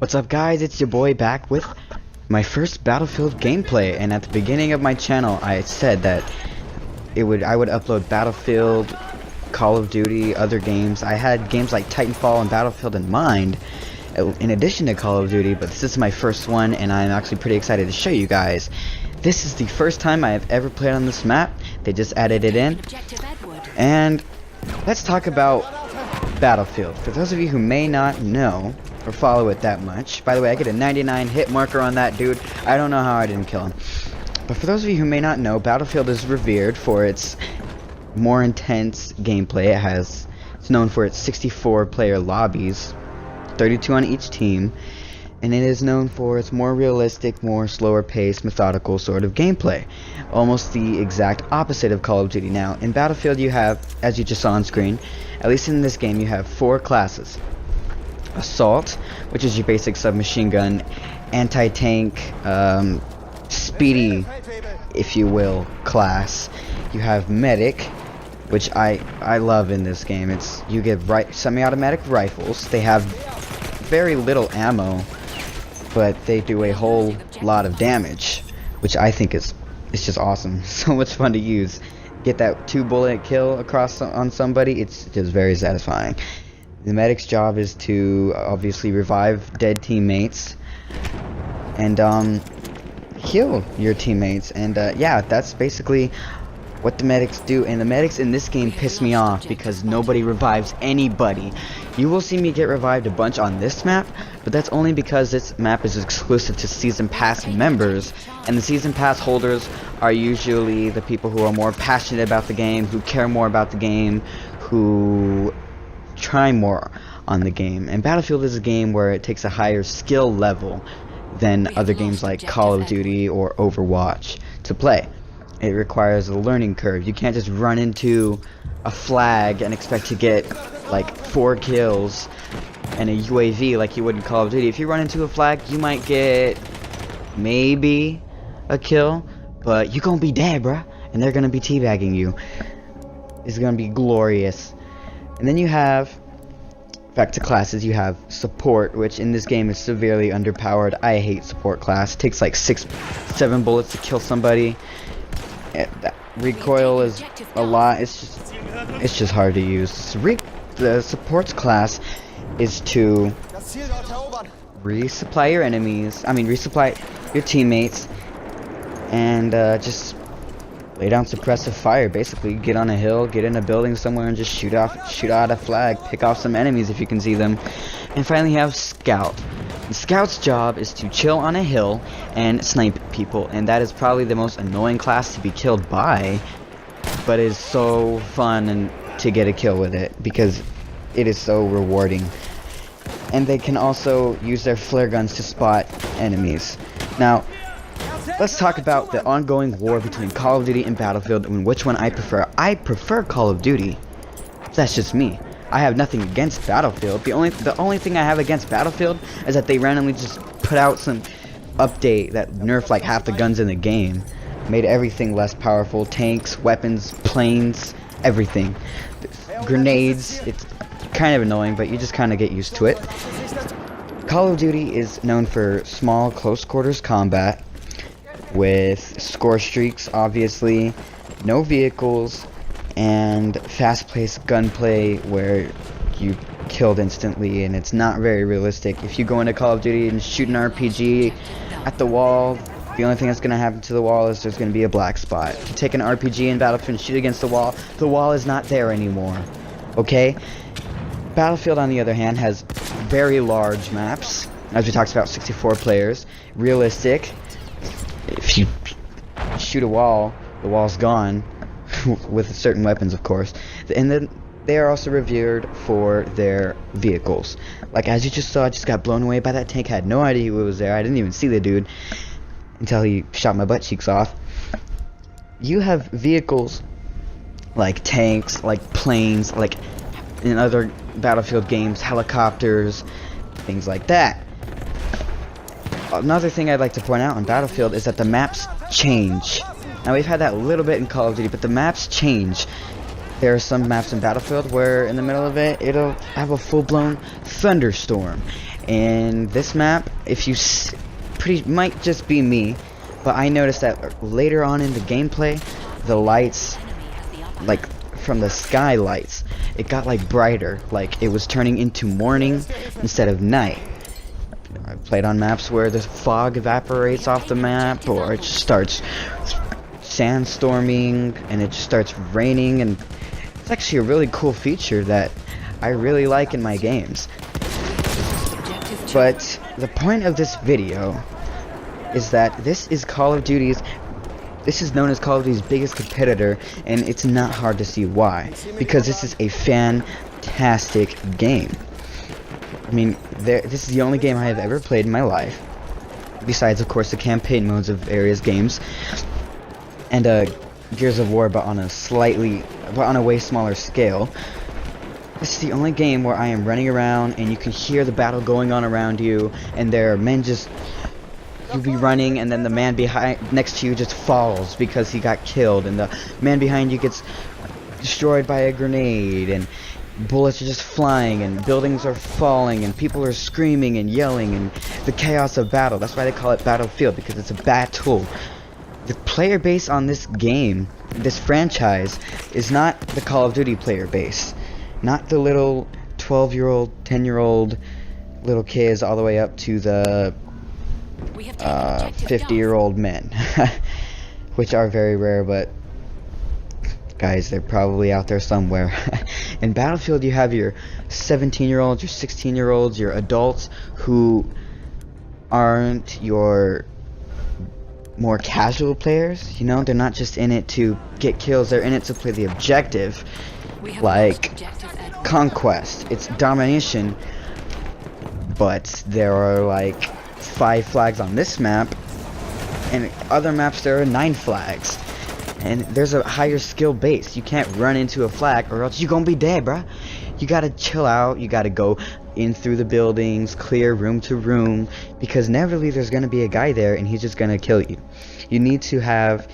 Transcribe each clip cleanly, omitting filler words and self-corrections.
What's up guys, it's your boy back with my first Battlefield gameplay, and at the beginning of my channel I said that I would upload Battlefield, Call of Duty, other games. I had games like Titanfall and Battlefield in mind in addition to Call of Duty, but this is my first one and I'm actually pretty excited to show you guys. This is the first time I have ever played on this map. They just added it in. And let's talk about Battlefield. For those of you who may not know or follow it that much, by the way, I get a 99 hit marker on that dude. I don't know how I didn't kill him. But for those of you who may not know, Battlefield is revered for its more intense gameplay. It's known for its 64 player lobbies, 32 on each team, and it is known for its more realistic, more slower paced, methodical sort of gameplay. Almost the exact opposite of Call of Duty. Now, in Battlefield you have, as you just saw on screen, at least in this game, you have 4 classes. Assault, which is your basic submachine gun, anti-tank, speedy, if you will, class. You have medic, which I love in this game. You get semi-automatic rifles. They have very little ammo, but they do a whole lot of damage, which I think it's just awesome. So much fun to use. Get that 2-bullet kill across on somebody. It's just very satisfying. The medic's job is to obviously revive dead teammates and heal your teammates, and yeah, that's basically what the medics do. And the medics in this game piss me off because nobody revives anybody. You will see me get revived a bunch on this map, but that's only because this map is exclusive to Season Pass members, and the Season Pass holders are usually the people who are more passionate about the game, who care more about the game, who try more on the game. And Battlefield is a game where it takes a higher skill level than other games like Call of Duty or Overwatch to play. It requires a learning curve. You can't just run into a flag and expect to get like 4 kills and a UAV like you would in Call of Duty. If you run into a flag, you might get maybe a kill, but you're gonna be dead, bruh, and they're gonna be teabagging you. It's gonna be glorious. And then you have, back to classes, you have support, which in this game is severely underpowered. I hate support class. It takes like 6-7 bullets to kill somebody. That recoil is a lot. It's just hard to use. The supports class is to resupply your enemies. Resupply your teammates, and just lay down suppressive fire. Basically, get on a hill, get in a building somewhere, and just shoot out a flag, pick off some enemies if you can see them. And finally, you have scout. The scout's job is to chill on a hill and snipe people, and that is probably the most annoying class to be killed by, but it is so fun and to get a kill with it because it is so rewarding. And they can also use their flare guns to spot enemies. Now, let's talk about the ongoing war between Call of Duty and Battlefield and which one I prefer. I prefer Call of Duty. That's just me. I have nothing against Battlefield. The only thing I have against Battlefield is that they randomly just put out some update that nerfed like half the guns in the game. Made everything less powerful. Tanks, weapons, planes, everything. Grenades. It's kind of annoying, but you just kind of get used to it. Call of Duty is known for small, close quarters combat with score streaks, obviously, no vehicles, and fast-paced gunplay where you killed instantly, and it's not very realistic. If you go into Call of Duty and shoot an RPG at the wall, the only thing that's going to happen to the wall is there's going to be a black spot. If you take an RPG in Battlefield and shoot against the wall is not there anymore. Okay? Battlefield, on the other hand, has very large maps, as we talked about, 64 players, realistic. If you shoot a wall, the wall's gone, with certain weapons, of course. And then they are also revered for their vehicles. Like, as you just saw, I just got blown away by that tank. I had no idea who was there. I didn't even see the dude until he shot my butt cheeks off. You have vehicles like tanks, like planes, like in other Battlefield games, helicopters, things like that. Another thing I'd like to point out on Battlefield is that the maps change. Now, we've had that a little bit in Call of Duty, but the maps change. There are some maps in Battlefield where in the middle of it, it'll have a full-blown thunderstorm. And this map, if you might just be me, but I noticed that later on in the gameplay, the lights, like from the sky lights, it got like brighter, like it was turning into morning instead of night. I've played on maps where the fog evaporates off the map, or it just starts sandstorming and it just starts raining, and it's actually a really cool feature that I really like in my games. But the point of this video is that this is known as Call of Duty's biggest competitor, and it's not hard to see why, because this is a fantastic game. I mean, this is the only game I have ever played in my life, besides of course the campaign modes of various games, and Gears of War, but on a way smaller scale. This is the only game where I am running around and you can hear the battle going on around you, and there are men you'll be running, and then the man next to you just falls because he got killed, and the man behind you gets destroyed by a grenade, and bullets are just flying, and buildings are falling, and people are screaming and yelling, and the chaos of battle. That's why they call it Battlefield, because it's a battle. The player base on this game, this franchise, is not the Call of Duty player base. Not the little 12-year-old, 10-year-old little kids all the way up to the 50-year-old men, which are very rare, but guys, they're probably out there somewhere. In Battlefield, you have your 17-year-olds, your 16-year-olds, your adults who aren't your more casual players. You know, they're not just in it to get kills, they're in it to play the objective, like conquest. It's domination, but there are like 5 flags on this map, and other maps there are 9 flags, and there's a higher skill base. You can't run into a flag or else you're gonna be dead, bruh. You gotta chill out, you gotta go in through the buildings, clear room to room, because inevitably there's gonna be a guy there and he's just gonna kill you. You need to have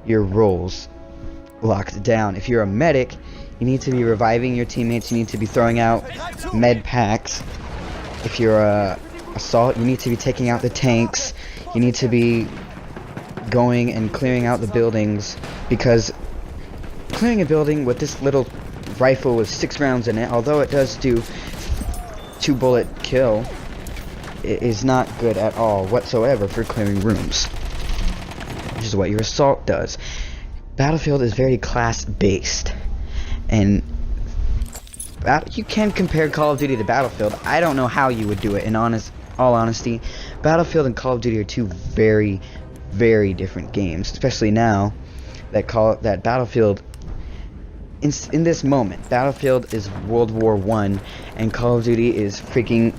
your roles locked down. If you're a medic, you need to be reviving your teammates, you need to be throwing out med packs. If you're a assault, you need to be taking out the tanks, you need to be going and clearing out the buildings, because clearing a building with this little rifle with 6 rounds in it, although it does do 2-bullet kill, it is not good at all whatsoever for clearing rooms, which is what your assault does. Battlefield is very class based, and you can compare Call of Duty to Battlefield. I don't know how you would do it, in all honesty. Battlefield and Call of Duty are two very, very different games, especially now that Battlefield, in this moment, Battlefield is World War I, and Call of Duty is freaking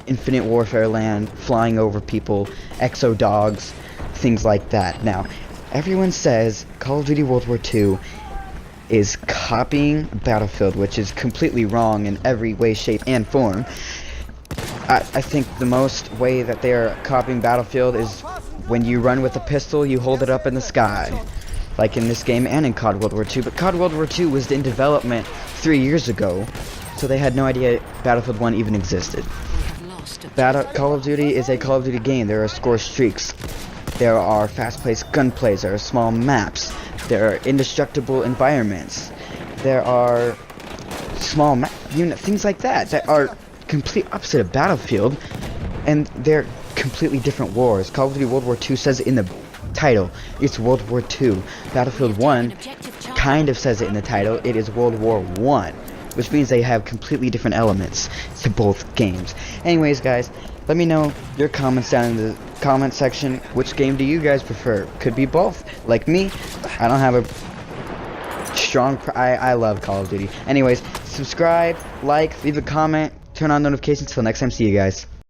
Infinite Warfare land, flying over people, exo dogs, things like that. Now, everyone says Call of Duty World War II is copying Battlefield, which is completely wrong in every way, shape, and form. I think the most way that they are copying Battlefield is when you run with a pistol, you hold it up in the sky, like in this game and in COD World War II. But COD World War II was in development 3 years ago, so they had no idea Battlefield 1 even existed. Call of Duty is a Call of Duty game. There are score streaks, there are fast-paced gunplays, there are small maps, there are indestructible environments, there are small things like that are complete opposite of Battlefield, and they're completely different wars. Call of Duty World War II says it in the title, it's World War II. Battlefield 1 kind of says it in the title, it is World War I, which means they have completely different elements to both games. Anyways, guys, let me know your comments down in the comment section. Which game do you guys prefer? Could be both. Like me, I don't have a strong I love Call of Duty. Anyways, subscribe, like, leave a comment, turn on notifications. Till next time, see you guys.